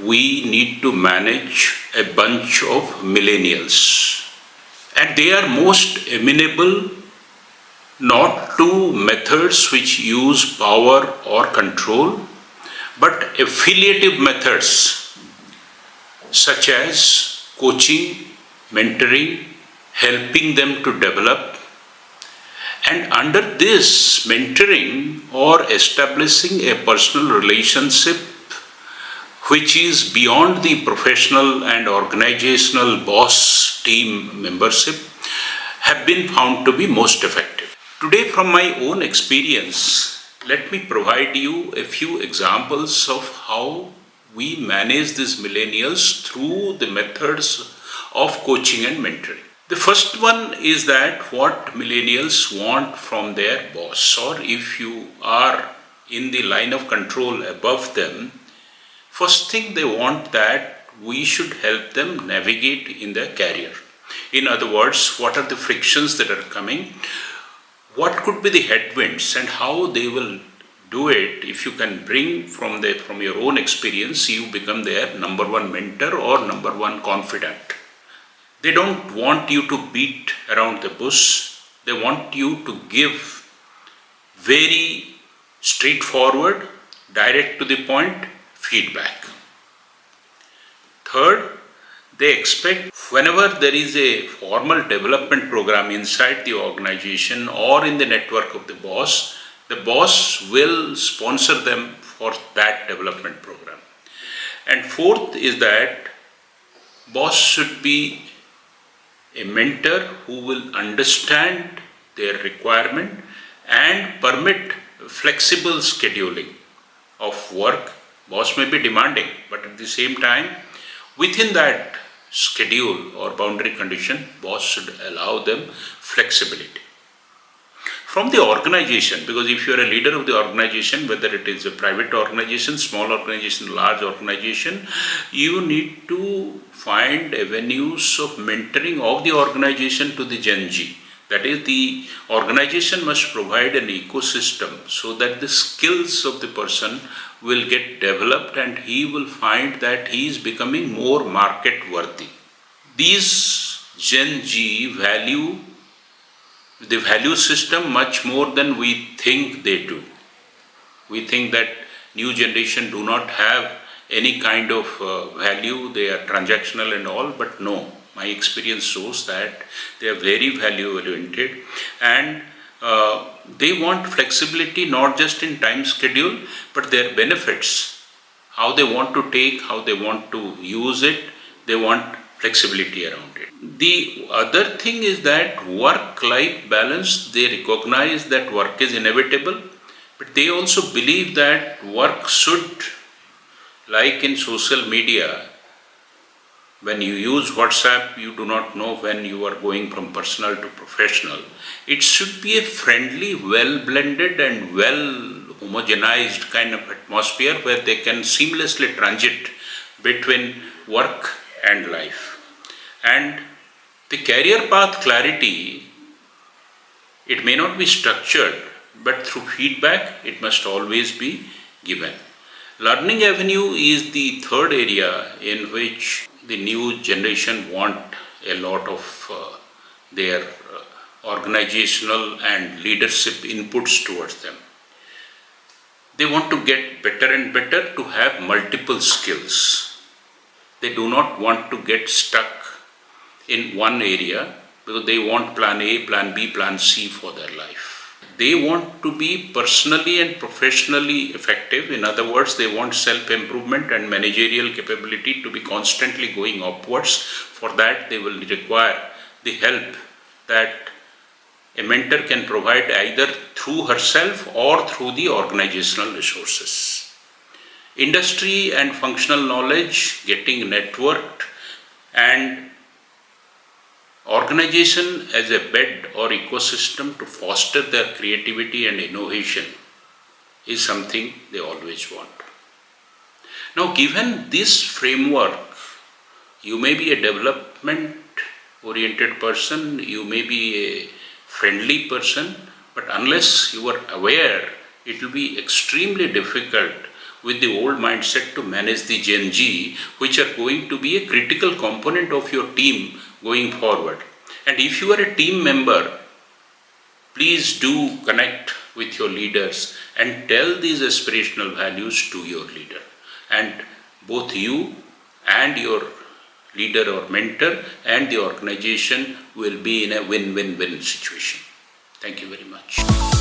we need to manage a bunch of millennials. And they are most amenable not to methods which use power or control, but affiliative methods such as coaching, mentoring, helping them to develop. And under this mentoring or establishing a personal relationship which is beyond the professional and organizational boss team membership have been found to be most effective. Today, from my own experience, let me provide you a few examples of how we manage these millennials through the methods of coaching and mentoring. The first one is that what millennials want from their boss, or if you are in the line of control above them, first thing they want that we should help them navigate in their career. In other words, what are the frictions that are coming? What could be the headwinds and how they will do it? If you can bring from your own experience, you become their number one mentor or number one confidant. They don't want you to beat around the bush. They want you to give very straightforward, direct to the point feedback. Third, they expect whenever there is a formal development program inside the organization or in the network of the boss will sponsor them for that development program. And fourth is that boss should be a mentor who will understand their requirement and permit flexible scheduling of work. Boss may be demanding, but at the same time, within that schedule or boundary condition, boss should allow them flexibility. From the organization, because if you are a leader of the organization, whether it is a private organization, small organization, large organization, you need to find avenues of mentoring of the organization to the Gen Z. That is, the organization must provide an ecosystem so that the skills of the person will get developed and he will find that he is becoming more market worthy. These Gen Z value the value system much more than we think they do. We think that new generation do not have any kind of value, they are transactional and all, but no. My experience shows that they are very value oriented and they want flexibility not just in time schedule but their benefits, how they want to take, how they want to use it, they want flexibility around it. The other thing is that work-life balance, they recognize that work is inevitable, but they also believe that work should, like in social media, when you use WhatsApp, you do not know when you are going from personal to professional. It should be a friendly, well-blended and well-homogenized kind of atmosphere where they can seamlessly transit between work and life. And the career path clarity, it may not be structured, but through feedback, it must always be given. Learning avenue is the third area in which the new generation want a lot of their organizational and leadership inputs towards them. They want to get better and better to have multiple skills. They do not want to get stuck in one area because they want plan A, plan B, plan C for their life. They want to be personally and professionally effective. In other words, they want self-improvement and managerial capability to be constantly going upwards. For that, they will require the help that a mentor can provide either through herself or through the organizational resources. Industry and functional knowledge, getting networked, and organization as a bed or ecosystem to foster their creativity and innovation is something they always want. Now, given this framework, you may be a development-oriented person, you may be a friendly person, but unless you are aware, it will be extremely difficult with the old mindset to manage the Gen Z, which are going to be a critical component of your team going forward. And if you are a team member, please do connect with your leaders and tell these aspirational values to your leader. And both you and your leader or mentor and the organization will be in a win-win-win situation. Thank you very much.